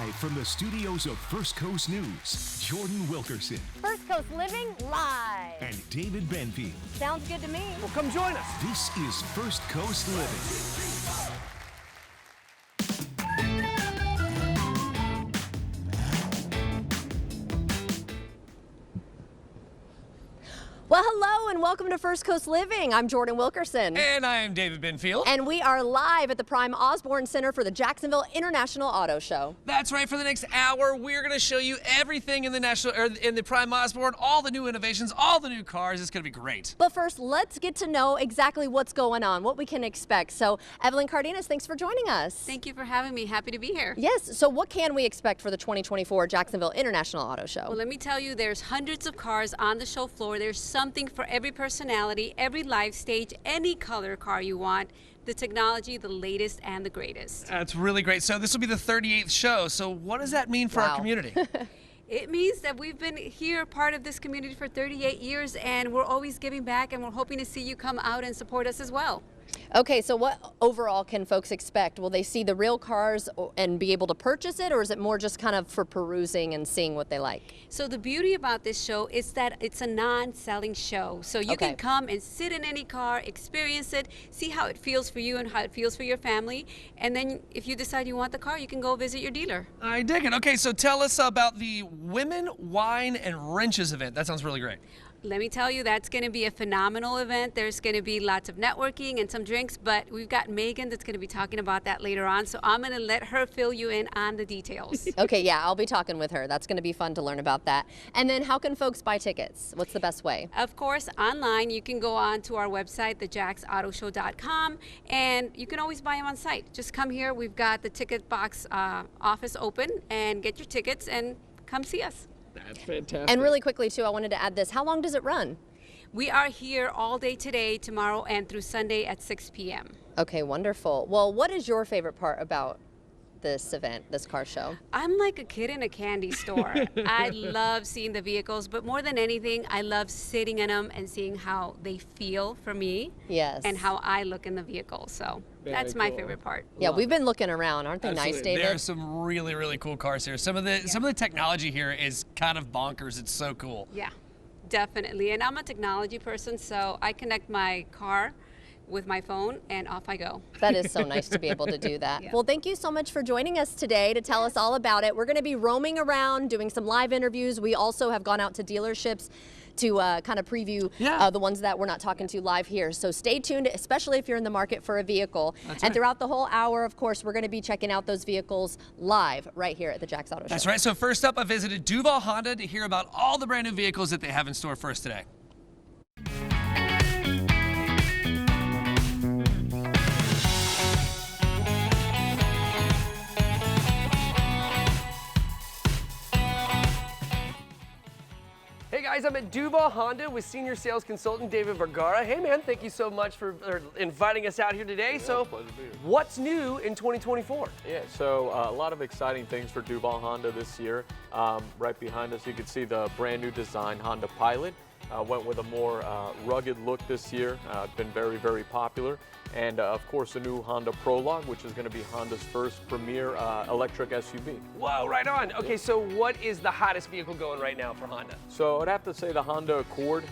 Live from the studios of First Coast News, Jordan Wilkerson First Coast Living Live. and David Benfield. Sounds good to me. Well, come join us. This is First Coast Living. Well, hello and welcome to First Coast Living. I'm Jordan Wilkerson. And I am David Benfield. And we are live at the Prime Osborn Center for the Jacksonville International Auto Show. That's right. For the next hour, we're going to show you everything in the Prime Osborn, all the new innovations, all the new cars. It's going to be great. But first, let's get to know exactly what's going on, what we can expect. So, Evelyn Cardenas, thanks for joining us. Thank you for having me. Happy to be here. Yes. So, what can we expect for the 2024 Jacksonville International Auto Show? Well, let me tell you, there's hundreds of cars on the show floor. There's something for every personality, every life stage, any color car you want. The technology, the latest and the greatest. That's really great. So this will be the 38th show. So what does that mean for our community? It means that we've been here, part of this community for 38 years, and we're always giving back, and we're hoping to see you come out and support us as well. Okay, so what overall can folks expect? Will they see the real cars and be able to purchase it, or is it more just kind of for perusing and seeing what they like? So the beauty about this show is that it's a non-selling show. So you can come and sit in any car, experience it, see how it feels for you and how it feels for your family. And then if you decide you want the car, you can go visit your dealer. I dig it. Okay, so tell us about the Women, Wine, and Wrenches event. That sounds really great. Let me tell you, that's going to be a phenomenal event. There's going to be lots of networking and some drinks, but we've got Megan that's going to be talking about that later on. So I'm going to let her fill you in on the details. Okay, yeah, I'll be talking with her. That's going to be fun to learn about that. And then how can folks buy tickets? What's the best way? Of course, online. You can go on to our website, thejacksautoshow.com, and you can always buy them on site. Just come here. We've got the ticket box office open, and get your tickets and come see us. That's fantastic. And really quickly, too, I wanted to add this. How long does it run? We are here all day today, tomorrow, and through Sunday at 6 p.m. Okay, wonderful. Well, what is your favorite part about this event, this car show? I'm like a kid in a candy store. I love seeing the vehicles, but more than anything, I love sitting in them and seeing how they feel for me. Yes. And how I look in the vehicle. So that's my favorite part. Yeah, we've been looking around. Aren't they nice, David? There are some really, really cool cars here. Some of the technology here is kind of bonkers. It's so cool. Yeah, definitely. And I'm a technology person, so I connect my car with my phone and off I go. That is so nice to be able to do that. Yeah. Well, thank you so much for joining us today to tell us all about it. We're going to be roaming around doing some live interviews. We also have gone out to dealerships to kind of preview the ones that we're not talking to live here. So stay tuned, especially if you're in the market for a vehicle. That's right. Throughout the whole hour, of course, we're going to be checking out those vehicles live right here at the Jax Auto Show. That's right. So first up, I visited Duval Honda to hear about all the brand new vehicles that they have in store for us today. Hey guys, I'm at Duval Honda with senior sales consultant David Vergara. Hey man, thank you so much for inviting us out here today. Yeah, so, pleasure to be here. What's new in 2024? Yeah, so a lot of exciting things for Duval Honda this year. Right behind us, you can see the brand new design Honda Pilot. Went with a more rugged look this year. Been very, very popular. And of course, the new Honda Prologue, which is going to be Honda's first premier electric SUV. Whoa, right on. Okay, so what is the hottest vehicle going right now for Honda? So I'd have to say the Honda Accord.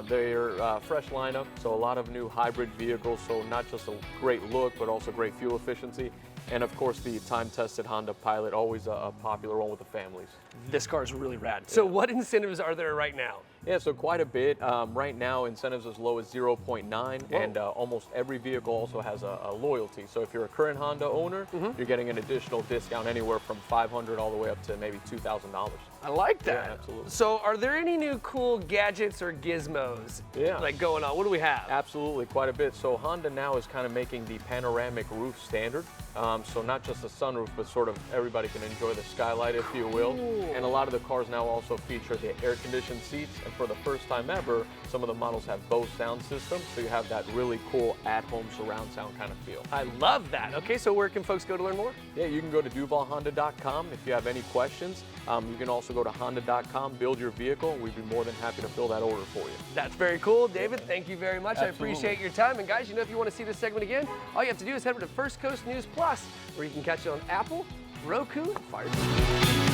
They're fresh lineup, so a lot of new hybrid vehicles. So not just a great look, but also great fuel efficiency. And of course, the time-tested Honda Pilot, always a popular one with the families. This car is really rad. So what incentives are there right now? Yeah, so quite a bit. Right now, incentives as low as 0.9, and almost every vehicle also has a loyalty. So if you're a current Honda owner, you're getting an additional discount anywhere from $500 all the way up to maybe $2,000. I like that. Yeah, absolutely. So are there any new cool gadgets or gizmos like going on? What do we have? Absolutely, quite a bit. So Honda now is kind of making the panoramic roof standard. So not just the sunroof, but sort of everybody can enjoy the skylight, if you will. And a lot of the cars now also feature the air-conditioned seats. And for the first time ever, some of the models have Bose sound systems. So you have that really cool at-home surround sound kind of feel. I love that. Okay, so where can folks go to learn more? Yeah, you can go to DuvalHonda.com if you have any questions. You can also go to Honda.com, build your vehicle. We'd be more than happy to fill that order for you. That's very cool. David, thank you very much. Absolutely. I appreciate your time. And guys, you know, if you want to see this segment again, all you have to do is head over to First Coast News Plus, where you can catch it on Apple, Roku, and Fire TV.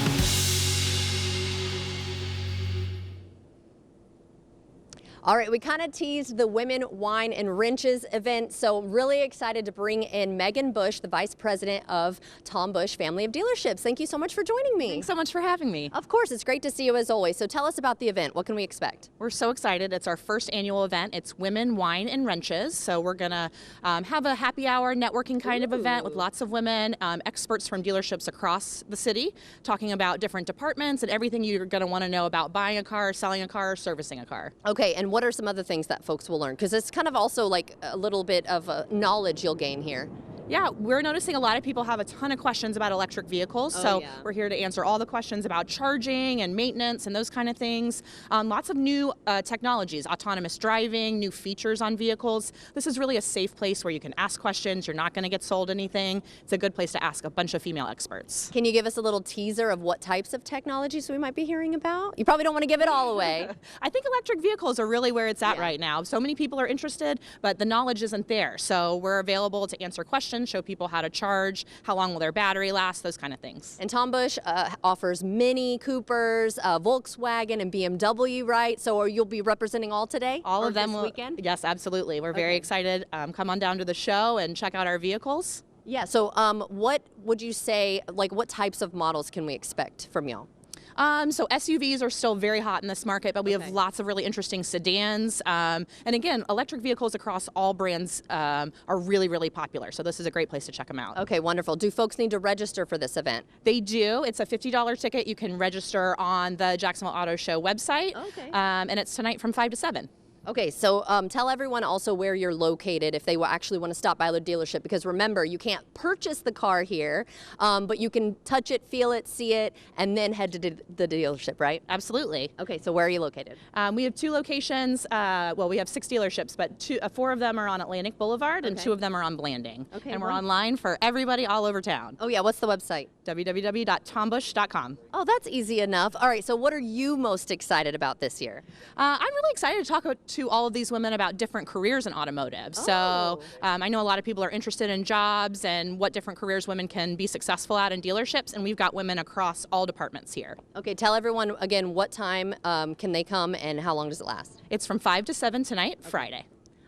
All right, we kind of teased the Women, Wine, and Wrenches event, so really excited to bring in Megan Bush, the Vice President of Tom Bush Family of Dealerships. Thank you so much for joining me. Thanks so much for having me. Of course, it's great to see you as always. So tell us about the event. What can we expect? We're so excited. It's our first annual event. It's Women, Wine, and Wrenches. So we're going to have a happy hour networking kind of event with lots of women, experts from dealerships across the city, talking about different departments and everything you're going to want to know about buying a car, selling a car, servicing a car. Okay, and what are some other things that folks will learn? Because it's kind of also like a little bit of knowledge you'll gain here. Yeah, we're noticing a lot of people have a ton of questions about electric vehicles, we're here to answer all the questions about charging and maintenance and those kind of things. Lots of new technologies, autonomous driving, new features on vehicles. This is really a safe place where you can ask questions. You're not going to get sold anything. It's a good place to ask a bunch of female experts. Can you give us a little teaser of what types of technologies we might be hearing about? You probably don't want to give it all away. I think electric vehicles are really where it's at right now. So many people are interested, but the knowledge isn't there. So we're available to answer questions, show people how to charge, how long will their battery last, those kind of things. And Tom Bush offers Mini, Coopers, Volkswagen, and BMW, right? So you'll be representing all today? All of them this weekend? Yes, absolutely. We're very excited. Come on down to the show and check out our vehicles. Yeah, so what would you say, like what types of models can we expect from y'all? So SUVs are still very hot in this market, but we have lots of really interesting sedans. And again, electric vehicles across all brands are really, really popular. So this is a great place to check them out. Okay, wonderful. Do folks need to register for this event? They do. It's a $50 ticket. You can register on the Jacksonville Auto Show website. Okay. And it's tonight from 5 to 7. Okay, so tell everyone also where you're located if they will actually want to stop by the dealership, because remember, you can't purchase the car here, but you can touch it, feel it, see it, and then head to the dealership, right? Absolutely. Okay, so where are you located? We have 2 locations. Well, we have 6 dealerships, but 4 of them are on Atlantic Boulevard and 2 of them are on Blanding. Okay, and we're online for everybody all over town. Oh yeah, what's the website? www.tombush.com. Oh, that's easy enough. All right, so what are you most excited about this year? I'm really excited to talk to all of these women about different careers in automotive. So I know a lot of people are interested in jobs and what different careers women can be successful at in dealerships, and we've got women across all departments here. Okay, tell everyone again what time can they come and how long does it last? It's from 5 to 7 tonight, Friday.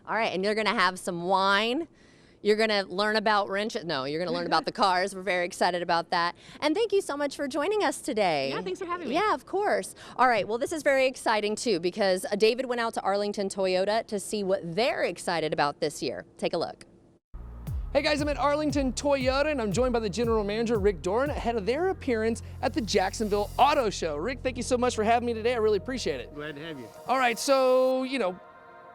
All right, and you're going to have some wine. You're going to learn about wrenches. No, you're going to learn about the cars. We're very excited about that. And thank you so much for joining us today. Yeah, thanks for having me. Yeah, of course. All right, well, this is very exciting too, because David went out to Arlington Toyota to see what they're excited about this year. Take a look. Hey guys, I'm at Arlington Toyota and I'm joined by the General Manager, Rick Doran, ahead of their appearance at the Jacksonville Auto Show. Rick, thank you so much for having me today. I really appreciate it. Glad to have you. All right, so,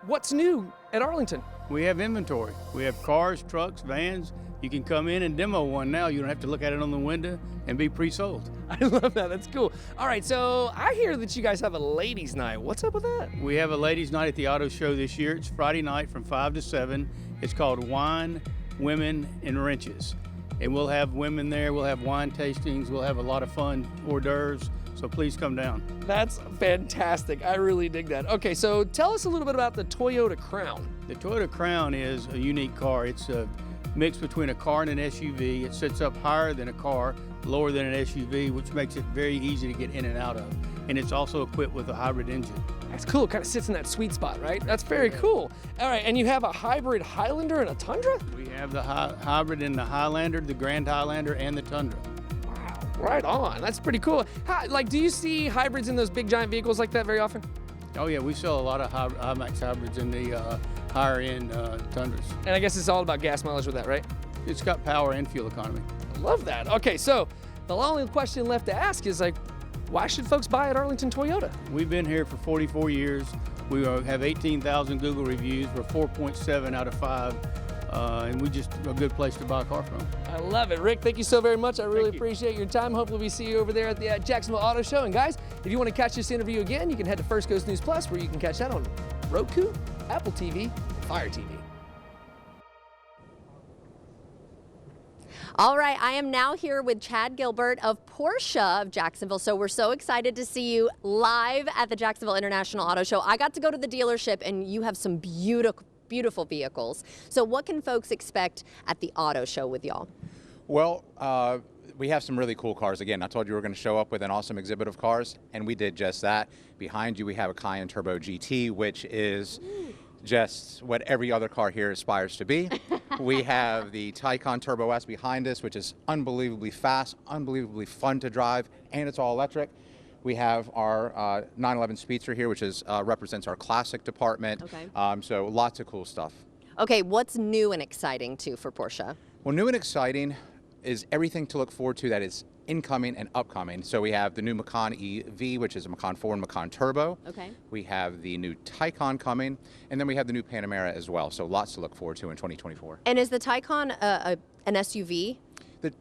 what's new at Arlington? We have inventory. We have cars, trucks, vans. You can come in and demo one now. You don't have to look at it on the window and be pre-sold. I love that. That's cool. All right, so I hear that you guys have a ladies' night. What's up with that? We have a ladies' night at the auto show this year. It's Friday night from 5 to 7. It's called Wine, Women, and Wrenches. And we'll have women there. We'll have wine tastings. We'll have a lot of fun hors d'oeuvres. So please come down. That's fantastic. I really dig that. Okay, so tell us a little bit about the Toyota Crown. The Toyota Crown is a unique car. It's a mix between a car and an SUV. It sits up higher than a car, lower than an SUV, which makes it very easy to get in and out of. And it's also equipped with a hybrid engine. That's cool. It kind of sits in that sweet spot, right? That's very cool. All right, and you have a hybrid Highlander and a Tundra? We have the hybrid in the Highlander, the Grand Highlander, and the Tundra. Wow, right on. That's pretty cool. Do you see hybrids in those big giant vehicles like that very often? Oh yeah, we sell a lot of high-max hybrids in the higher-end Tundras. And I guess it's all about gas mileage with that, right? It's got power and fuel economy. I love that. Okay, so the only question left to ask is why should folks buy at Arlington Toyota? We've been here for 44 years. We have 18,000 Google reviews. We're 4.7 out of 5. And we just a good place to buy a car from. I love it. Rick, thank you so very much. I really appreciate your time. Hopefully we see you over there at the Jacksonville Auto Show. And guys, if you want to catch this interview again, you can head to First Coast News Plus, where you can catch that on Roku, Apple TV, Fire TV. All right, I am now here with Chad Gilbert of Porsche of Jacksonville. So we're so excited to see you live at the Jacksonville International Auto Show. I got to go to the dealership and you have some beautiful vehicles. So what can folks expect at the auto show with y'all? Well, we have some really cool cars. Again, I told you we were going to show up with an awesome exhibit of cars, and we did just that. Behind you, we have a Cayenne Turbo GT, which is just what every other car here aspires to be. We have the Taycan Turbo S behind us, which is unbelievably fast, unbelievably fun to drive, and it's all electric. We have our 911 Speedster here, which is represents our classic department. Okay. So lots of cool stuff. Okay, what's new and exciting too for Porsche? Well, new and exciting is everything to look forward to that is incoming and upcoming. So we have the new Macan EV, which is a Macan 4 and Macan Turbo. Okay. We have the new Taycan coming, and then we have the new Panamera as well. So lots to look forward to in 2024. And is the Taycan an SUV?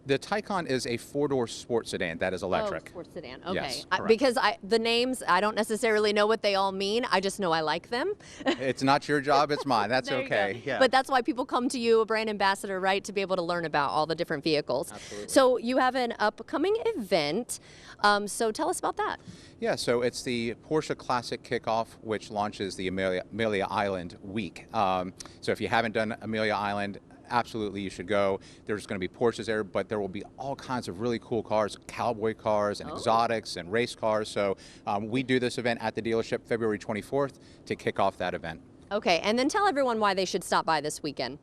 The Taycan is a four-door sports sedan that is electric. Oh, sports sedan. Okay. Yes, Because the names, I don't necessarily know what they all mean. I just know I like them. It's not your job, it's mine. That's There you okay. go. Yeah. But that's why people come to you, a brand ambassador, right, to be able to learn about all the different vehicles. Absolutely. So you have an upcoming event. So tell us about that. Yeah, so it's the Porsche Classic Kickoff, which launches the Amelia Island week. So if you haven't done Amelia Island, absolutely you should go. There's going to be Porsches there, but there will be all kinds of really cool cars, cowboy cars and exotics and race cars. So we do this event at the dealership February 24th to kick off that event. Okay, and then tell everyone why they should stop by this weekend.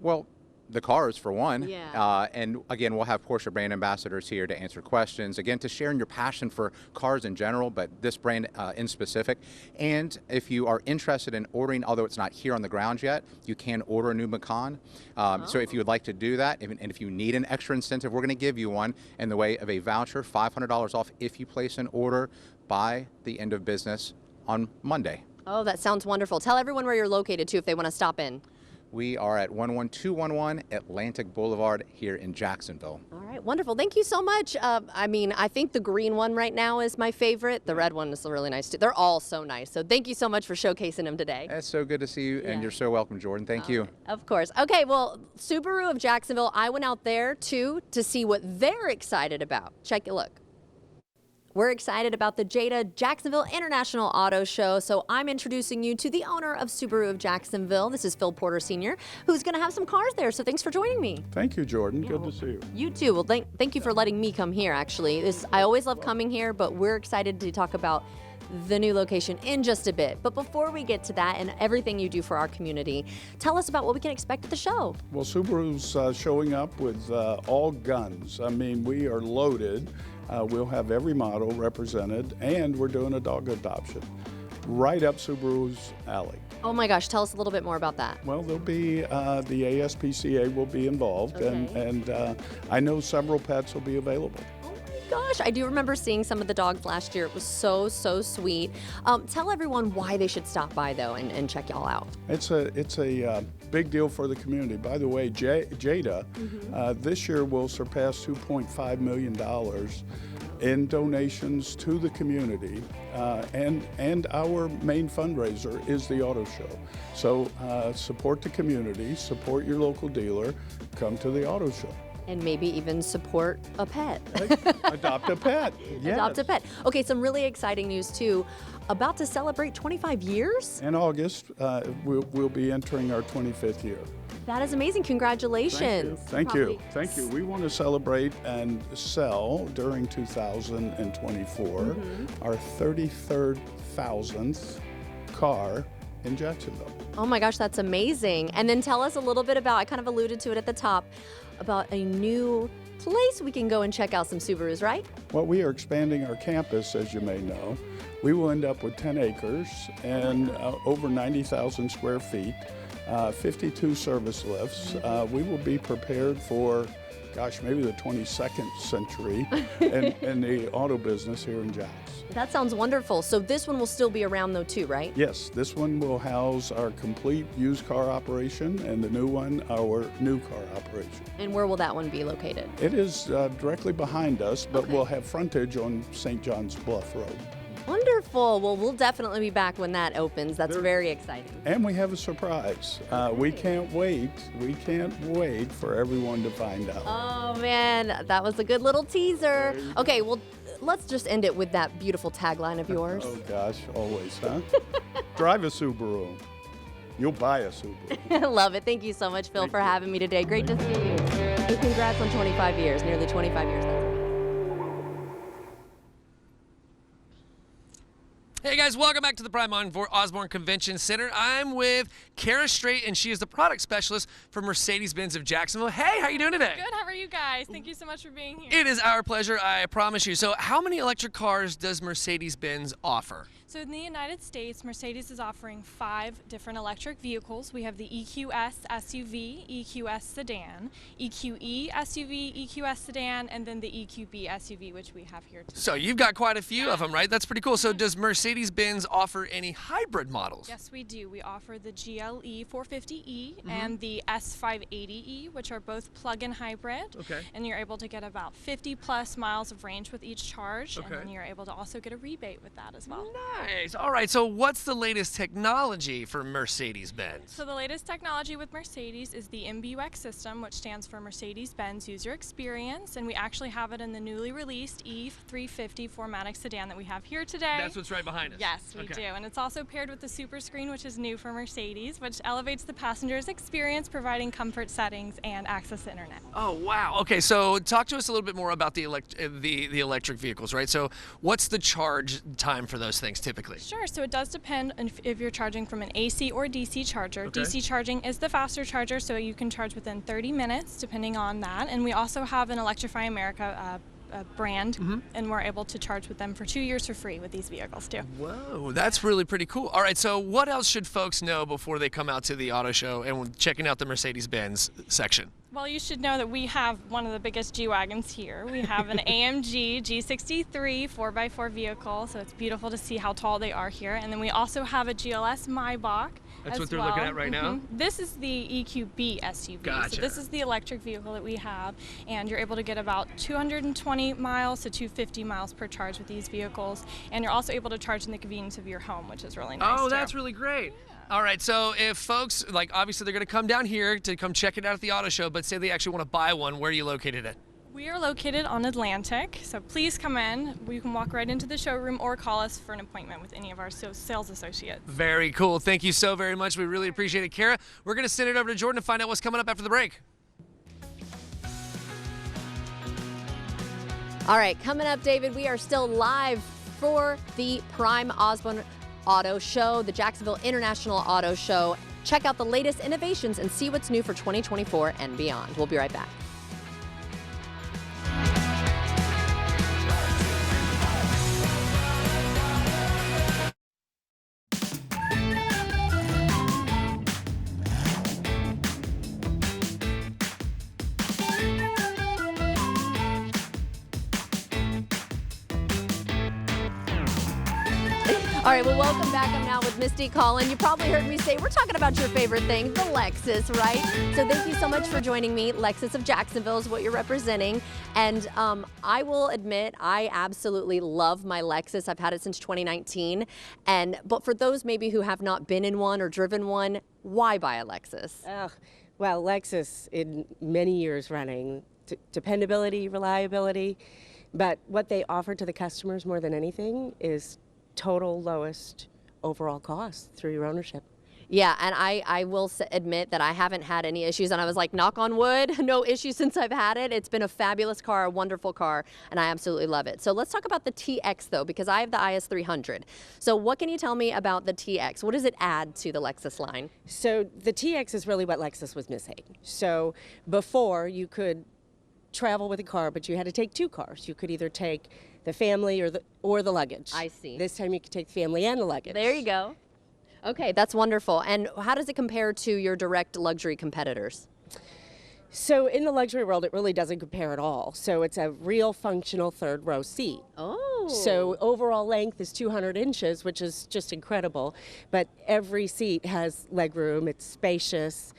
Well, the cars for one. Yeah. And again, we'll have Porsche brand ambassadors here to answer questions, again, to share in your passion for cars in general, but this brand in specific. And if you are interested in ordering, although it's not here on the ground yet, you can order a new Macan. So if you would like to do that, and if you need an extra incentive, we're going to give you one in the way of a voucher, $500 off if you place an order by the end of business on Monday. Oh, that sounds wonderful. Tell everyone where you're located, too, if they want to stop in. We are at 11211 Atlantic Boulevard here in Jacksonville. All right, wonderful. Thank you so much. I think the green one right now is my favorite. The red one is really nice, too. They're all so nice. So thank you so much for showcasing them today. It's so good to see you, and you're so welcome, Jordan. Thank you. Of course. Okay, well, Subaru of Jacksonville, I went out there, too, to see what they're excited about. Check a look. We're excited about the Jacksonville International Auto Show, so I'm introducing you to the owner of Subaru of Jacksonville. This is Phil Porter Sr., who's going to have some cars there, so thanks for joining me. Thank you, Jordan. Good to see you. You too. Well, thank you for letting me come here, actually. I always love coming here, but we're excited to talk about the new location in just a bit. But before we get to that and everything you do for our community, tell us about what we can expect at the show. Well, Subaru's showing up with all guns. I mean, we are loaded. We'll have every model represented, and we're doing a dog adoption right up Subaru's alley. Oh my gosh, tell us a little bit more about that. Well, there'll be the ASPCA will be involved, and I know several pets will be available. Gosh, I do remember seeing some of the dogs last year. It was so sweet. Tell everyone why they should stop by, though, and check y'all out. It's a big deal for the community. By the way, Jada this year will surpass $2.5 million in donations to the community, and our main fundraiser is the auto show. So support the community, support your local dealer, come to the auto show. And maybe even support a pet. Adopt a pet. Yes. Adopt a pet. Okay, some really exciting news too. About to celebrate 25 years? In August, we'll be entering our 25th year. That is amazing. Congratulations. Thank you. Thank you. We want to celebrate and sell during 2024 our 33rd thousandth car in Jacksonville. Oh my gosh, that's amazing. And then tell us a little bit about, I kind of alluded to it at the top, about a new place we can go and check out some Subarus, right? Well, we are expanding our campus, as you may know. We will end up with 10 acres and over 90,000 square feet, 52 service lifts. We will be prepared for, gosh, maybe the 22nd century in the auto business here in Jax. That sounds wonderful. So this one will still be around though too, right? Yes, this one will house our complete used car operation, and the new one, our new car operation. And where will that one be located? It is directly behind us, but we'll have frontage on St. John's Bluff Road. Wonderful. Well, we'll definitely be back when that opens. That's very exciting. And we have a surprise. We can't wait. We can't wait for everyone to find out. Oh man, that was a good little teaser. Okay, well, let's just end it with that beautiful tagline of yours. Oh gosh, always, huh? Drive a Subaru. You'll buy a Subaru. Love it. Thank you so much, Phil, for having me today. Great to see you. And congrats on 25 years, nearly 25 years. Hey guys, welcome back to the Prime Osborn Convention Center. I'm with Kara Straight, and she is the product specialist for Mercedes-Benz of Jacksonville. Hey, how you doing today? Good, how are you guys? Thank you so much for being here. It is our pleasure, I promise you. So how many electric cars does Mercedes-Benz offer? So in the United States, Mercedes is offering 5 different electric vehicles. We have the EQS SUV, EQS Sedan, EQE SUV, EQS Sedan, and then the EQB SUV, which we have here today. So you've got quite a few of them, right? That's pretty cool. So does Mercedes-Benz offer any hybrid models? Yes, we do. We offer the GLE 450E and the S580E, which are both plug-in hybrid. Okay. And you're able to get about 50 plus miles of range with each charge. Okay. And then you're able to also get a rebate with that as well. Nice. All right. So what's the latest technology for Mercedes-Benz? So the latest technology with Mercedes is the MBUX system, which stands for Mercedes-Benz User Experience, and we actually have it in the newly released E350 4MATIC sedan that we have here today. That's what's right behind us. Yes, we do. And it's also paired with the Super Screen, which is new for Mercedes, which elevates the passenger's experience, providing comfort settings and access to internet. Oh, wow. Okay, so talk to us a little bit more about the electric vehicles, right? So what's the charge time for those things typically? Sure, so it does depend if you're charging from an AC or DC charger. Okay. DC charging is the faster charger, so you can charge within 30 minutes, depending on that. And we also have an Electrify America brand, and we're able to charge with them for 2 years for free with these vehicles too. Whoa, that's really pretty cool. All right, so what else should folks know before they come out to the auto show and checking out the Mercedes-Benz section? Well, you should know that we have one of the biggest G-Wagons here. We have an AMG G63 4x4 vehicle, so it's beautiful to see how tall they are here. And then we also have a GLS Maybach. That's what they're looking at right now? This is the EQB SUV. Gotcha. So this is the electric vehicle that we have, and you're able to get about 220 miles to 250 miles per charge with these vehicles. And you're also able to charge in the convenience of your home, which is really nice. Oh, that's really great. Yeah. All right, so if folks, like obviously they're going to come down here to come check it out at the auto show, but say they actually want to buy one, where are you located at? We are located on Atlantic, so please come in. You can walk right into the showroom or call us for an appointment with any of our sales associates. Very cool. Thank you so very much. We really appreciate it, Kara. We're going to send it over to Jordan to find out what's coming up after the break. All right, coming up, David, we are still live for the Prime Osborn Auto Show, the Jacksonville International Auto Show. Check out the latest innovations and see what's new for 2024 and beyond. We'll be right back. All right, well, welcome back. I'm now with Misty Collin. You probably heard me say we're talking about your favorite thing, the Lexus, right? So thank you so much for joining me. Lexus of Jacksonville is what you're representing. And I will admit, I absolutely love my Lexus. I've had it since 2019. But for those maybe who have not been in one or driven one, why buy a Lexus? Well, Lexus, in many years running, dependability, reliability, but what they offer to the customers more than anything is total lowest overall cost through your ownership. Yeah, and I will admit that I haven't had any issues, and I was like, knock on wood, no issues since I've had it. It's been a fabulous car, a wonderful car, and I absolutely love it. So let's talk about the TX though, because I have the IS300. So what can you tell me about the TX? What does it add to the Lexus line? So the TX is really what Lexus was missing. So before, you could travel with a car, but you had to take 2 cars. You could either take the family or the luggage. I see. This time you could take the family and the luggage. There you go. Okay, that's wonderful. And how does it compare to your direct luxury competitors? So in the luxury world, it really doesn't compare at all. So it's a real functional 3rd row seat. Oh. So overall length is 200 inches, which is just incredible. But every seat has legroom, it's spacious,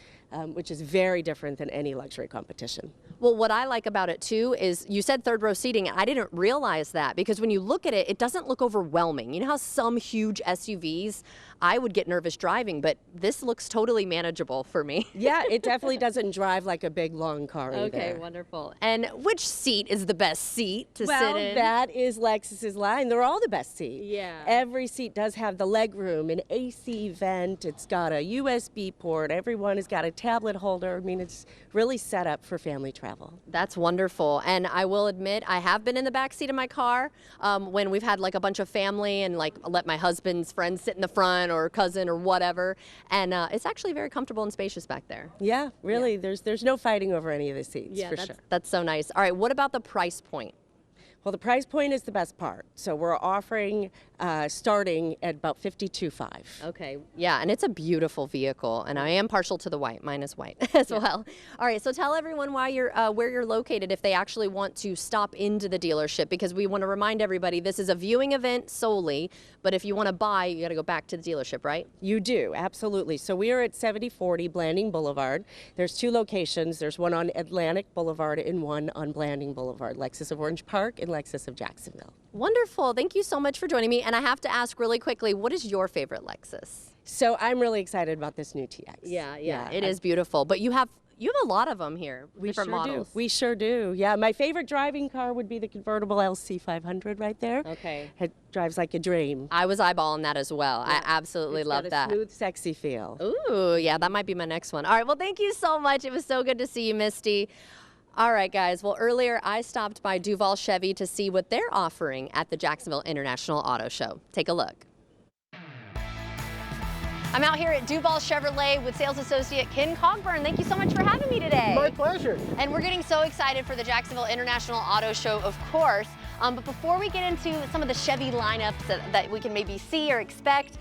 which is very different than any luxury competition. Well, what I like about it too is you said 3rd row seating. I didn't realize that because when you look at it, it doesn't look overwhelming. You know how some huge SUVs, I would get nervous driving, but this looks totally manageable for me. Yeah, it definitely doesn't drive like a big long car either. Okay, wonderful. And which seat is the best seat to sit in? Well, that is Lexus's line. They're all the best seat. Yeah. Every seat does have the leg room, an AC vent. It's got a USB port. Everyone has got a tablet holder. I mean, it's really set up for family travel. travel. That's wonderful. And I will admit, I have been in the back seat of my car when we've had like a bunch of family and like let my husband's friends sit in the front or cousin or whatever. And it's actually very comfortable and spacious back there. Yeah, really. Yeah. There's no fighting over any of the seats, yeah, for sure. That's so nice. All right, what about the price point? Well, the price point is the best part. So we're offering starting at about $52,500. Okay, yeah, and it's a beautiful vehicle, and I am partial to the white. Mine is white as well. All right, so tell everyone why you're where you're located if they actually want to stop into the dealership, because we want to remind everybody this is a viewing event solely, but if you want to buy, you got to go back to the dealership, right? You do, absolutely. So we are at 7040 Blanding Boulevard. There's 2 locations. There's one on Atlantic Boulevard and one on Blanding Boulevard, Lexus of Orange Park and Lexus of Jacksonville. Wonderful. Thank you so much for joining me. And I have to ask really quickly, what is your favorite Lexus? So I'm really excited about this new TX. Yeah, it is beautiful. But you have a lot of them here, different models. We sure do. Yeah, my favorite driving car would be the convertible LC 500 right there. Okay. It drives like a dream. I was eyeballing that as well. Yeah. I absolutely love that. It's got a smooth, sexy feel. Ooh, yeah, that might be my next one. All right, well, thank you so much. It was so good to see you, Misty. All right, guys. Well, earlier I stopped by Duval Chevy to see what they're offering at the Jacksonville International Auto Show. Take a look. I'm out here at Duval Chevrolet with sales associate Ken Cogburn. Thank you so much for having me today. My pleasure. And we're getting so excited for the Jacksonville International Auto Show, of course. But before we get into some of the Chevy lineups that we can maybe see or expect,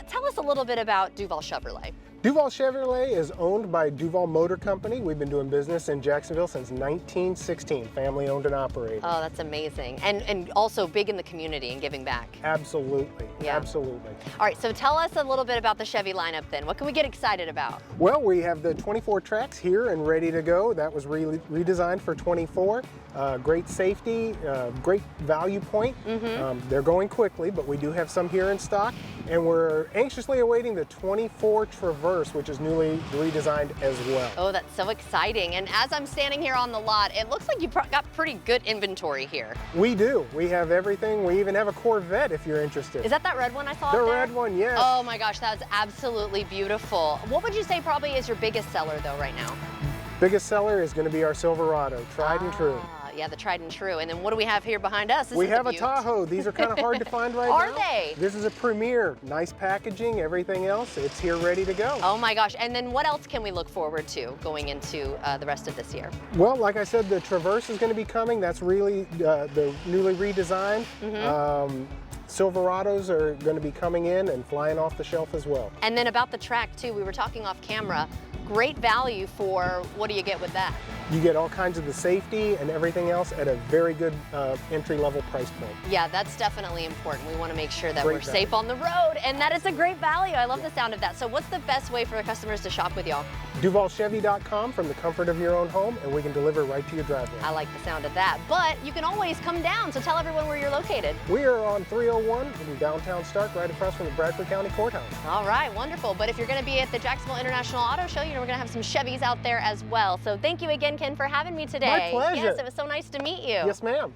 tell us a little bit about Duval Chevrolet. Duval Chevrolet is owned by Duval Motor Company. We've been doing business in Jacksonville since 1916, family owned and operated. Oh, that's amazing. And also big in the community and giving back. Absolutely, yeah. Absolutely. All right, so tell us a little bit about the Chevy lineup then. What can we get excited about? Well, we have the 24 Trax here and ready to go. That was redesigned for 24. Great safety, great value point. They're going quickly, but we do have some here in stock. And we're anxiously awaiting the 24 Traverse, which is newly redesigned as well. Oh, that's so exciting. And as I'm standing here on the lot, it looks like you've got pretty good inventory here. We do. We have everything. We even have a Corvette if you're interested. Is that red one I saw The there? red one, yes. Oh my gosh, that's absolutely beautiful. What would you say probably is your biggest seller though right now? Biggest seller is going to be our Silverado, tried and true. Yeah, the tried and true. And then what do we have here behind us? We have a Tahoe. These are kind of hard to find right now. Are they? This is a Premier. Nice packaging, everything else. It's here ready to go. Oh my gosh. And then what else can we look forward to going into the rest of this year? Well, like I said, the Traverse is going to be coming. That's really the newly redesigned. Silverados are going to be coming in and flying off the shelf as well. And then about the track too, we were talking off camera. Great value for, what do you get with that? You get all kinds of the safety and everything else at a very good entry-level price point. Yeah, that's definitely important. We want to make sure that we're safe on the road, and that is a great value. I love the sound of that. So what's the best way for the customers to shop with y'all? DuvalChevy.com from the comfort of your own home, and we can deliver right to your driveway. I like the sound of that, but you can always come down, so tell everyone where you're located. We are on 301 in downtown Stark, right across from the Bradford County Courthouse. All right, wonderful. But if you're going to be at the Jacksonville International Auto Show, you know we're going to have some Chevys out there as well. So thank you again, Ken, for having me today. My pleasure. Yes, it was so nice to meet you. Yes, ma'am.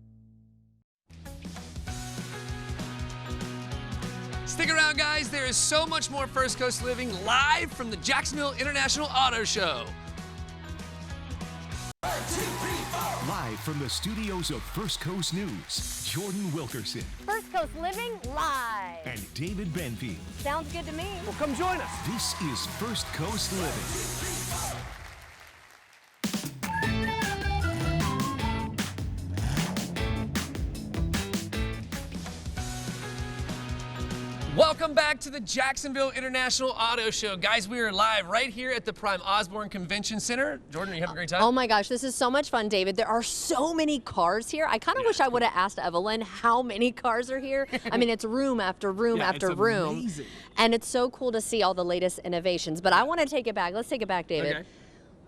Stick around, guys. There is so much more First Coast Living live from the Jacksonville International Auto Show. Live from the studios of First Coast News, Jordan Wilkerson. First Coast Living live. And David Benfield. Sounds good to me. Well, come join us. This is First Coast Living. Welcome back to the Jacksonville International Auto Show. Guys, we are live right here at the Prime Osborn Convention Center. Jordan, are you having a great time? Oh my gosh, this is so much fun, David. There are so many cars here. I kind of wish I would have asked Evelyn how many cars are here. I mean, it's room after room after room. Amazing. And it's so cool to see all the latest innovations. But I want to take it back. Let's take it back, David. Okay.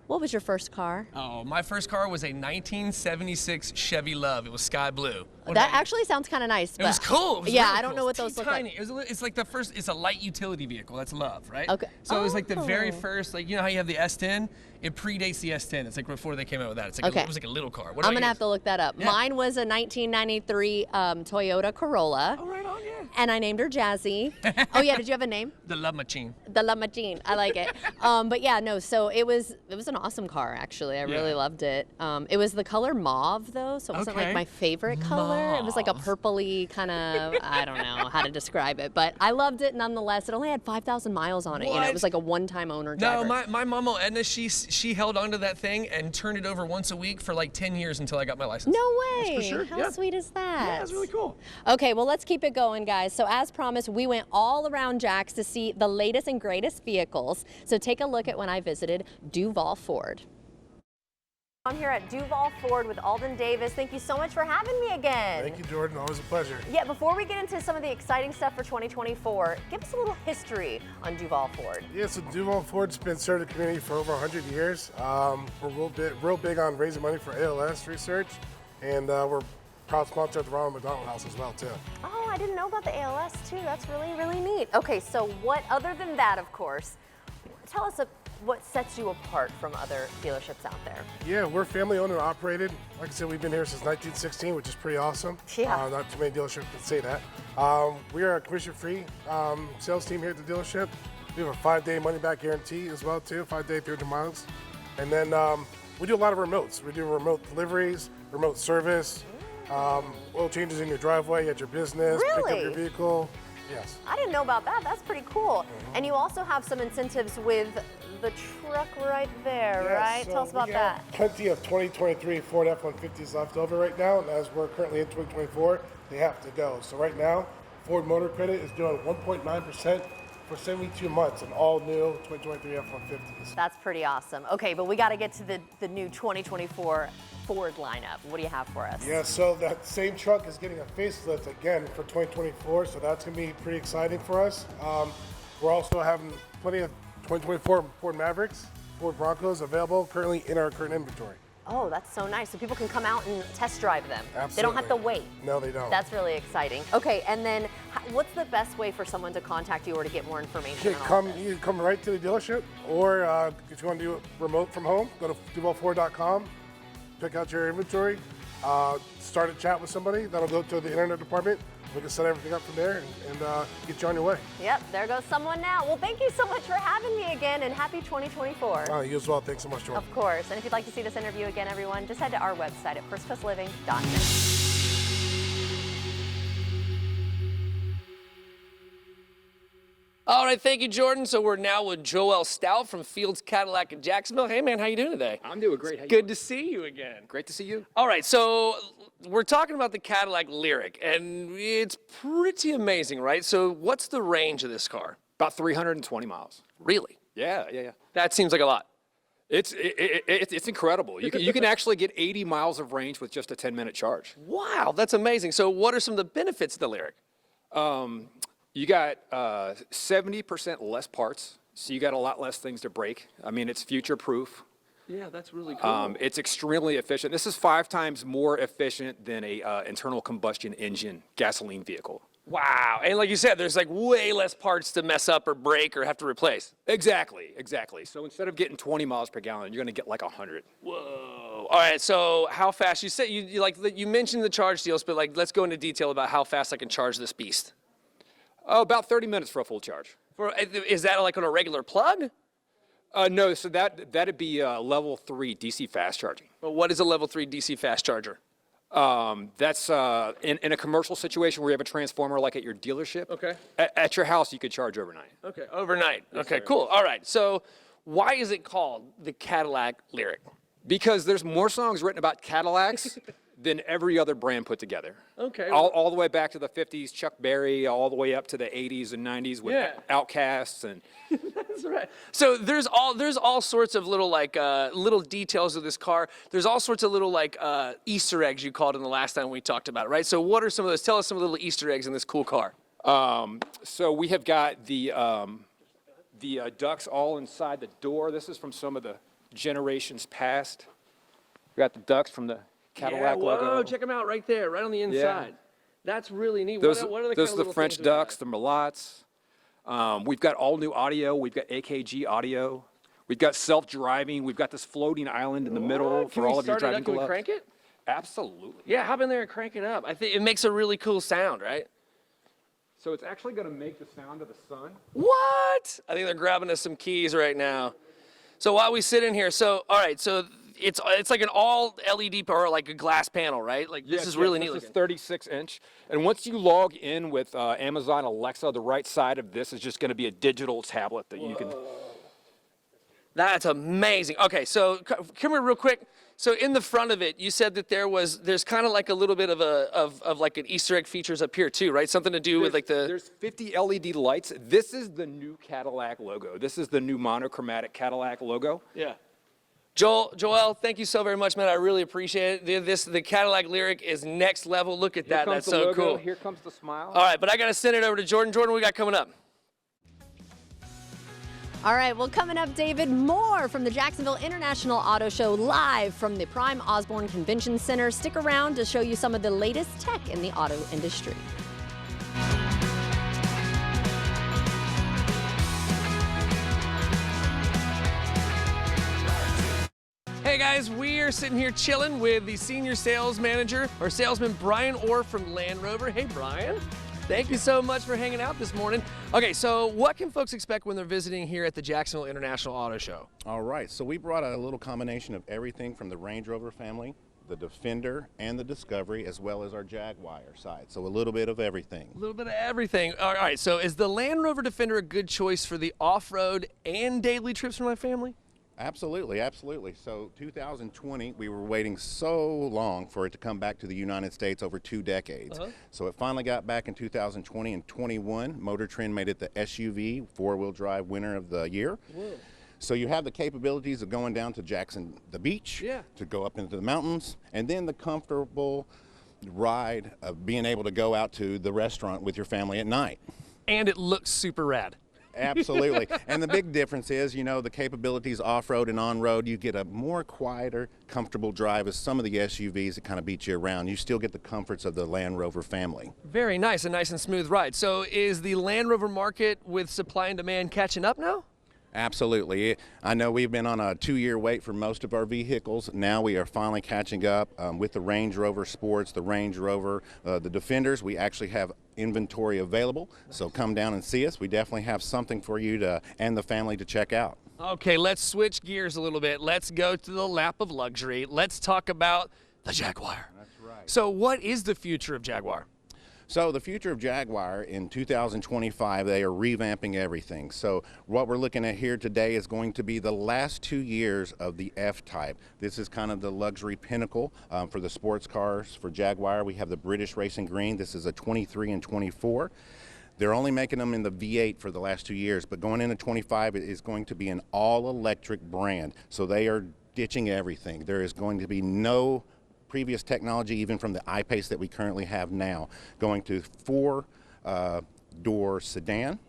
What was your first car? Oh, my first car was a 1976 Chevy Love. It was sky blue. That actually sounds kind of nice. It was cool. It was yeah, really I don't cool. know what It's those look tiny. like. It's like the first, it's a light utility vehicle. That's Love, right? Okay. So it was like the very first, like, you know how you have the S10? It predates the S10. It's like before they came out with that. It's like it was like a little car. I'm going to have to look that up. Yeah. Mine was a 1993 Toyota Corolla. Oh, right on, yeah. And I named her Jazzy. Oh yeah, did you have a name? The Love Machine. The Love Machine. I like it. But yeah, no. So it was an awesome car actually. I really loved it. It was the color mauve though, so it wasn't like my favorite color. It was like a purpley kind of. I don't know how to describe it, but I loved it nonetheless. It only had 5,000 miles on it. You know, it was like a one-time owner driver. No, my mama Edna, she held onto that thing and turned it over once a week for like 10 years until I got my license. No way. That's for sure. How sweet is that? Yeah, it's really cool. Okay, well, let's keep it going, guys. So as promised, we went all around Jax to see the latest and greatest vehicles. So take a look at when I visited Duval Ford. I'm here at Duval Ford with Alden Davis. Thank you so much for having me again. Thank you, Jordan. Always a pleasure. Yeah, before we get into some of the exciting stuff for 2024, give us a little history on Duval Ford. Yeah, so Duval Ford's been serving the community for over 100 years. We're real big on raising money for ALS research, and we're proud sponsor of the Ronald McDonald House as well, too. Oh, I didn't know about the ALS, too. That's really, really neat. Okay, so what, other than that, of course, tell us what sets you apart from other dealerships out there? Yeah, we're family owned and operated. Like I said, we've been here since 1916, which is pretty awesome. Yeah. Not too many dealerships can say that. We are a commission-free sales team here at the dealership. We have a 5-day money-back guarantee as well, too, 5-day, 300 miles. And then we do a lot of remotes. We do remote deliveries, remote service, oil changes in your driveway, at your business, pick up your vehicle. Yes. I didn't know about that. That's pretty cool. And you also have some incentives with the truck right there, right? So tell us about that. Plenty of 2023 Ford F-150s left over right now, and as we're currently in 2024, they have to go. So right now, Ford Motor Credit is doing 1.9% for 72 months on all new 2023 F-150s. That's pretty awesome. Okay, but we got to get to the new 2024 Ford lineup. What do you have for us? Yeah, so that same truck is getting a facelift again for 2024, so that's going to be pretty exciting for us. We're also having plenty of 2024 Ford Mavericks, Ford Broncos available currently in our current inventory. Oh, that's so nice. So people can come out and test drive them. Absolutely. They don't have to wait. No, they don't. That's really exciting. Okay, and then what's the best way for someone to contact you or to get more information on all this? You can come right to the dealership, or if you want to do it remote from home, go to duvalford.com, pick out your inventory, start a chat with somebody. That'll go to the internet department. We can set everything up from there and get you on your way. Yep, there goes someone now. Well, thank you so much for having me again, and happy 2024. You as well. Thanks so much, Jordan. Of course. And if you'd like to see this interview again, everyone, just head to our website at firstclassliving.net. All right, thank you, Jordan. So we're now with Joel Stout from Fields Cadillac in Jacksonville. Hey, man, how you doing today? I'm doing great. Good to see you again. Great to see you. All right, so we're talking about the Cadillac Lyriq, and it's pretty amazing, right? So what's the range of this car? About 320 miles. Really? Yeah. That seems like a lot. It's incredible. You can actually get 80 miles of range with just a 10-minute charge. Wow, that's amazing. So what are some of the benefits of the Lyriq? You got 70% less parts, so you got a lot less things to break. I mean, it's future-proof. Yeah, that's really cool. It's extremely efficient. This is 5 times more efficient than a internal combustion engine gasoline vehicle. Wow, and like you said, there's like way less parts to mess up or break or have to replace. Exactly. So instead of getting 20 miles per gallon, you're gonna get like 100. Whoa. All right, so how fast? You said you mentioned the charge deals, but like let's go into detail about how fast I can charge this beast. Oh, about 30 minutes for a full charge. Is that like on a regular plug? No, so that'd be level 3 DC fast charging. Well, what is a level 3 DC fast charger? That's in a commercial situation where you have a transformer like at your dealership. Okay. At your house, you could charge overnight. Okay, overnight. Okay, cool. All right, so why is it called the Cadillac Lyriq? Because there's more songs written about Cadillacs than every other brand put together. Okay. All the way back to the 50s, Chuck Berry, all the way up to the 80s and 90s with Outcasts and. That's right. So there's all sorts of little little details of this car. There's all sorts of little Easter eggs you called in the last time we talked about it, right? So what are some of those? Tell us some of the little Easter eggs in this cool car. So we have got the ducts all inside the door. This is from some of the generations past. We got the ducts from the Cadillac logo. Whoa, check them out right there, right on the inside. That's really neat. Those what are the those kind are of the French ducts, the Merlots. We've got all new audio. We've got AKG audio. We've got self-driving. We've got this floating island in the middle for all of your driving Can we crank it? Absolutely. Yeah, hop in there and crank it up. I think it makes a really cool sound, right? So it's actually going to make the sound of the sun. What? I think they're grabbing us some keys right now. So while we sit in here, so all right, so it's like an all LED or like a glass panel, right? Like this is really neat. This is 36-inch, and once you log in with Amazon Alexa, the right side of this is just going to be a digital tablet that you can. That's amazing. Okay, so come here real quick. So in the front of it, you said that there's kind of like a little bit of like an Easter egg features up here too, right? Something to do with like There's 50 LED lights. This is the new Cadillac logo. This is the new monochromatic Cadillac logo. Yeah. Joel, thank you so very much, man. I really appreciate it. The Cadillac lyric is next level. Look at that. That's so cool. Here comes the smile. All right, but I got to send it over to Jordan. Jordan, what we got coming up? All right, well, coming up, David, more from the Jacksonville International Auto Show live from the Prime Osborn Convention Center. Stick around to show you some of the latest tech in the auto industry. Hey guys, we are sitting here chilling with the senior sales manager or salesman Brian Orr from Land Rover. Hey Brian, thank you so much for hanging out this morning. Okay, so what can folks expect when they're visiting here at the Jacksonville International Auto Show? All right, so we brought a little combination of everything from the Range Rover family, the Defender, and the Discovery, as well as our Jaguar side. So a little bit of everything. A little bit of everything. All right, so is the Land Rover Defender a good choice for the off-road and daily trips for my family? Absolutely, absolutely. So 2020, we were waiting so long for it to come back to the United States, over 2 decades. So it finally got back in 2020 and 21. Motor Trend made it the SUV 4-wheel drive winner of the year. Whoa. So you have the capabilities of going down to the beach, to go up into the mountains, and then the comfortable ride of being able to go out to the restaurant with your family at night. And it looks super rad. Absolutely. And the big difference is, you know, the capabilities off-road and on-road, you get a more quieter, comfortable drive as some of the SUVs that kind of beat you around. You still get the comforts of the Land Rover family. Very nice, a nice and smooth ride. So is the Land Rover market with supply and demand catching up now? Absolutely. I know we've been on a 2-year wait for most of our vehicles. Now we are finally catching up with the Range Rover Sports, the Range Rover, the Defenders. We actually have inventory available, so come down and see us. We definitely have something for you and the family to check out. Okay, let's switch gears a little bit. Let's go to the lap of luxury. Let's talk about the Jaguar. That's right. So what is the future of Jaguar? So the future of Jaguar in 2025, they are revamping everything. So what we're looking at here today is going to be the last 2 years of the F-Type. This is kind of the luxury pinnacle for the sports cars. For Jaguar, we have the British Racing Green. This is a 23 and 24. They're only making them in the V8 for the last 2 years, but going into 25, it is going to be an all-electric brand. So they are ditching everything. There is going to be no previous technology, even from the I-Pace that we currently have now, going to 4-door sedan,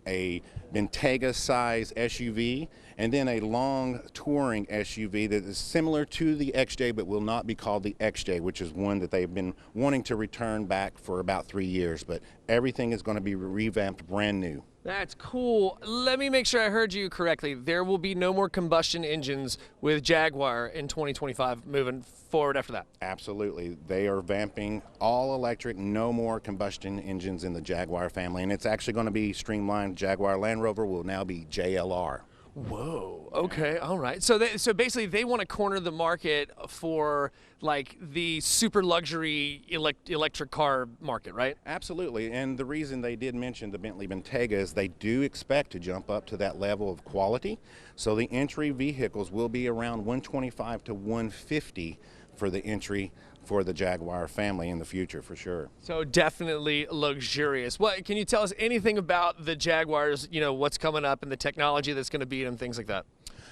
a Bentayga size SUV, and then a long touring SUV that is similar to the XJ but will not be called the XJ, which is one that they've been wanting to return back for about 3 years. But everything is going to be revamped brand new. That's cool. Let me make sure I heard you correctly. There will be no more combustion engines with Jaguar in 2025 moving forward after that. Absolutely. They are vamping all electric, no more combustion engines in the Jaguar family. And it's actually going to be streamlined. Jaguar Land Rover will now be JLR. Whoa. Okay. All right. So basically, they want to corner the market for like the super luxury electric car market, right? Absolutely. And the reason they did mention the Bentley Bentayga is they do expect to jump up to that level of quality. So the entry vehicles will be around 125 to 150 for the entry for the Jaguar family in the future, for sure. So definitely luxurious. What can you tell us anything about the Jaguars, you know, what's coming up and the technology that's going to be and things like that?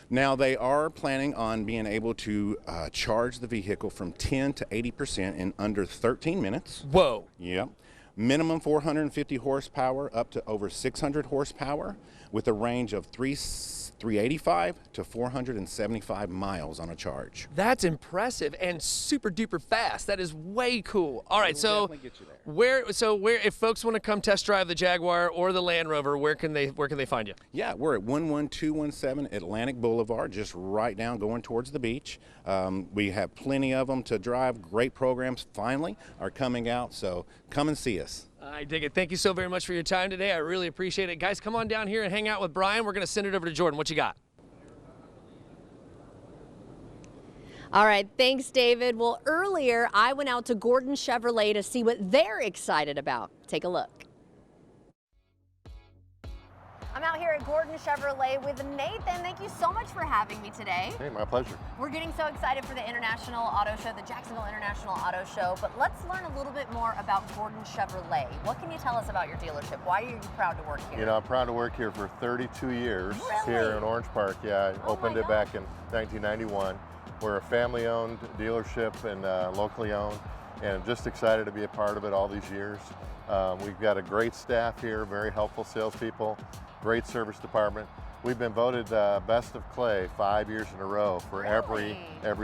Now, they are planning on being able to charge the vehicle from 10 to 80% in under 13 minutes. Whoa. Yep. Minimum 450 horsepower up to over 600 horsepower with a range of 385 to 475 miles on a charge. That's impressive and super duper fast. That is way cool. All right, so where if folks want to come test drive the Jaguar or the Land Rover, where can they find you? Yeah, we're at 11217 Atlantic Boulevard, just right down going towards the beach. We have plenty of them to drive. Great programs finally are coming out, so come and see us. I dig it. Thank you so very much for your time today. I really appreciate it. Guys, come on down here and hang out with Brian. We're going to send it over to Jordan. What you got? All right, thanks, David. Well, earlier I went out to Gordon Chevrolet to see what they're excited about. Take a look. I'm out here at Gordon Chevrolet with Nathan. Thank you so much for having me today. Hey, my pleasure. We're getting so excited for the International Auto Show, the Jacksonville International Auto Show, but let's learn a little bit more about Gordon Chevrolet. What can you tell us about your dealership? Why are you proud to work here? You know, I'm proud to work here for 32 years here in Orange Park. Yeah, I opened it back in 1991. We're a family-owned dealership and locally owned, and I'm just excited to be a part of it all these years. We've got a great staff here, very helpful salespeople, great service department. We've been voted best of Clay 5 years in a row for every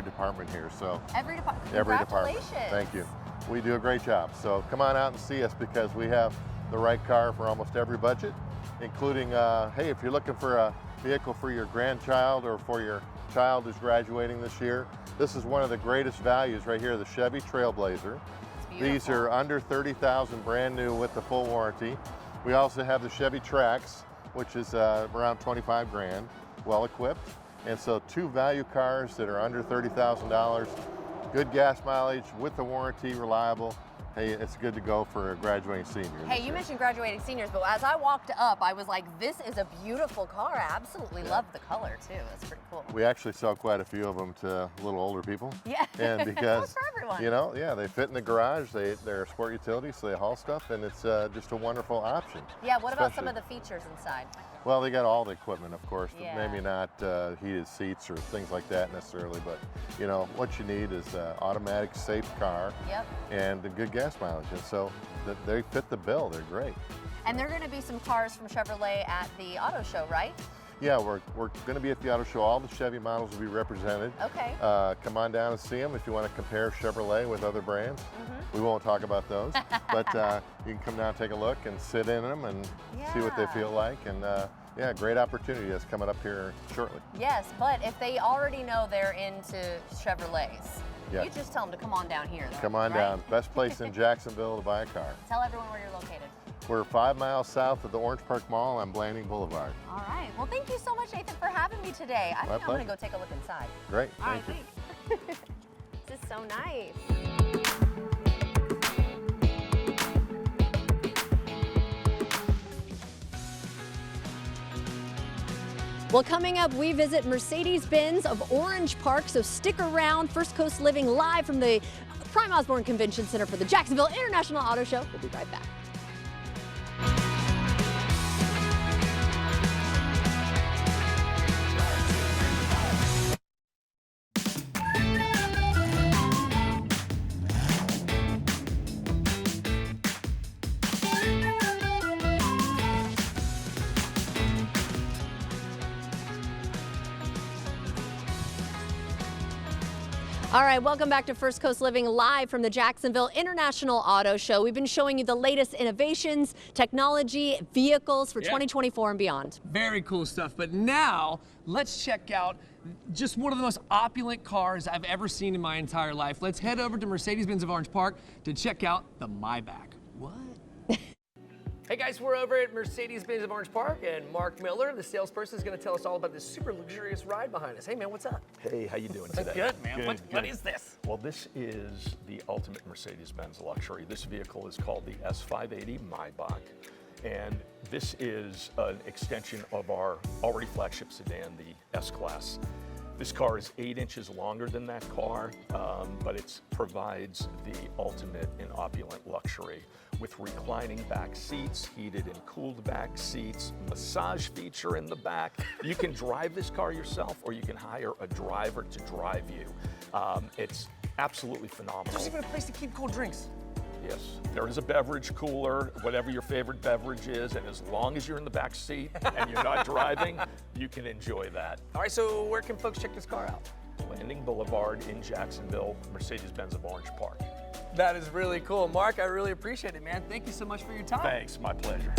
department here. So every department. Every department. Thank you. We do a great job. So come on out and see us because we have the right car for almost every budget, including, hey, if you're looking for a vehicle for your grandchild or for your child who's graduating this year, this is one of the greatest values right here, the Chevy Trailblazer. These are under $30,000, brand new with the full warranty. We also have the Chevy Trax, which is around 25 grand, well equipped. And so two value cars that are under $30,000, good gas mileage with the warranty, reliable. Hey, it's good to go for a graduating senior. Hey, you mentioned graduating seniors, but as I walked up, I was like, this is a beautiful car. I absolutely love the color, too. That's pretty cool. We actually sell quite a few of them to a little older people. Yeah, and because, for everyone. You know, yeah, they fit in the garage. They're sport utilities, so they haul stuff, and it's just a wonderful option. Yeah, what about some of the features inside? Well, they got all the equipment, of course, maybe not heated seats or things like that necessarily, but you know, what you need is an automatic, safe car and a good gas mileage. And so they fit the bill, they're great. And there are going to be some cars from Chevrolet at the auto show, right? Yeah, we're going to be at the auto show. All the Chevy models will be represented. Okay. Come on down and see them if you want to compare Chevrolet with other brands. We won't talk about those, but you can come down and take a look and sit in them and see what they feel like. And yeah, great opportunity that's coming up here shortly. Yes, but if they already know they're into Chevrolets, you just tell them to come on down here. Come on down. Best place in Jacksonville to buy a car. Tell everyone where you're located. We're 5 miles south of the Orange Park Mall on Blanding Boulevard. All right. Well, thank you so much, Nathan, for having me today. I think I'm going to go take a look inside. Great. All right, thanks. This is so nice. Well, coming up, we visit Mercedes-Benz of Orange Park, so stick around. First Coast Living live from the Prime Osborn Convention Center for the Jacksonville International Auto Show. We'll be right back. All right, welcome back to First Coast Living live from the Jacksonville International Auto Show. We've been showing you the latest innovations, technology, vehicles for 2024 and beyond. Very cool stuff. But now let's check out just one of the most opulent cars I've ever seen in my entire life. Let's head over to Mercedes-Benz of Orange Park to check out the Maybach. What? Hey guys, we're over at Mercedes-Benz of Orange Park, and Mark Miller, the salesperson, is going to tell us all about this super luxurious ride behind us. Hey man, what's up? Hey, how you doing today? Good, man. What is this? Well, this is the ultimate Mercedes-Benz luxury. This vehicle is called the S580 Maybach, and this is an extension of our already flagship sedan, the S-Class. This car is 8 inches longer than that car, but it provides the ultimate in opulent luxury with reclining back seats, heated and cooled back seats, massage feature in the back. You can drive this car yourself, or you can hire a driver to drive you. It's absolutely phenomenal. There's even a place to keep cold drinks. Yes, there is a beverage cooler, whatever your favorite beverage is, and as long as you're in the back seat and you're not driving, you can enjoy that. All right, so where can folks check this car out? Blanding Boulevard in Jacksonville, Mercedes-Benz of Orange Park. That is really cool. Mark, I really appreciate it, man. Thank you so much for your time. Thanks, my pleasure.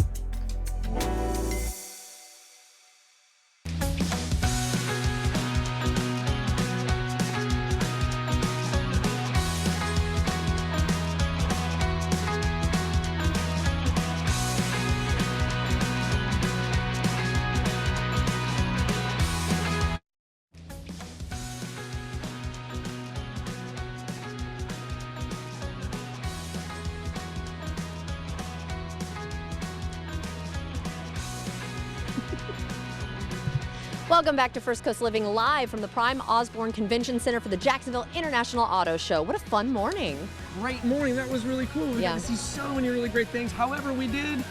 Welcome back to First Coast Living, live from the Prime Osborn Convention Center for the Jacksonville International Auto Show. What a fun morning. Great morning. That was really cool. We got to see so many really great things. However, we did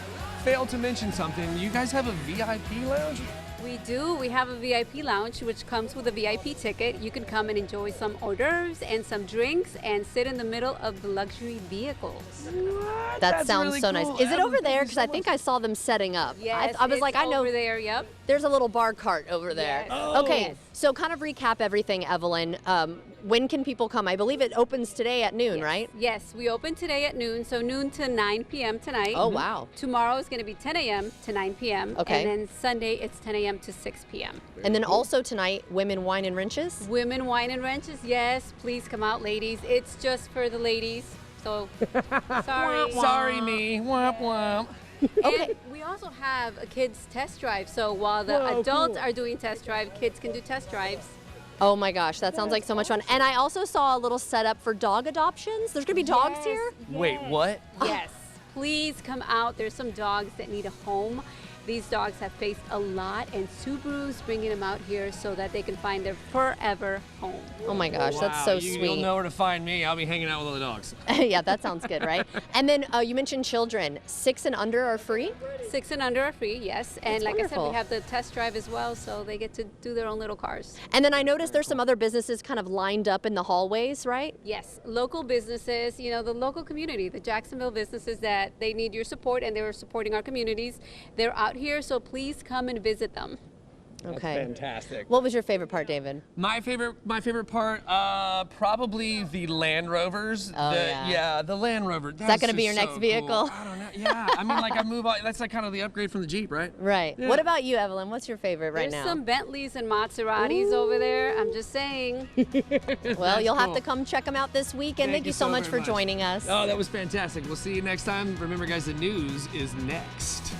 fail to mention something. You guys have a VIP lounge? We do. We have a VIP lounge, which comes with a VIP ticket. You can come and enjoy some hors d'oeuvres and some drinks and sit in the middle of the luxury vehicles. That sounds really so cool. Nice. Is it over there? Because I think I saw them setting up. Yes, I was like, I know. Over there, yep. There's a little bar cart over there. Yes. Oh. Okay, Yes. so kind of recap everything, Evelyn. When can people come? I believe it opens today at noon, right? Yes, we open today at noon, so noon to 9 p.m. tonight. Oh, wow. Tomorrow is going to be 10 a.m. to 9 p.m. Okay. And then Sunday, it's 10 a.m. to 6 p.m. And then also tonight, Women, Wine, and Wrenches? Women, Wine, and Wrenches, yes. Please come out, ladies. It's just for the ladies, so sorry. Sorry, me. Womp womp. And we also have a kids test drive, so while the adults are doing test drive, kids can do test drives. Oh my gosh, that sounds like so much fun. And I also saw a little setup for dog adoptions. There's gonna be dogs here? Wait, what? Yes, please come out. There's some dogs that need a home. These dogs have faced a lot, and Subaru's bringing them out here so that they can find their forever home. Oh my gosh, that's so sweet. You'll know where to find me. I'll be hanging out with all the dogs. Yeah, that sounds good, right? And then you mentioned children. 6 and under are free? 6 and under are free, yes. And That's like wonderful. I said, we have the test drive as well, so they get to do their own little cars. And then I noticed there's some other businesses kind of lined up in the hallways, right? Yes, local businesses, you know, the local community, the Jacksonville businesses that they need your support, and they're supporting our communities. They're out here, so please come and visit them. Okay. That's fantastic. What was your favorite part, David? My favorite part, probably the Land Rovers. Oh, yeah, the Land Rover. Is that going to be your next vehicle? Cool. I don't know. Yeah, I mean, like I move on. That's like kind of the upgrade from the Jeep, right? Right. Yeah. What about you, Evelyn? What's your favorite right There's now? some Bentleys and Maseratis over there. I'm just saying. Well, you'll have to come check them out this weekend. Thank you so much for joining us. Oh, that was fantastic. We'll see you next time. Remember, guys, the news is next.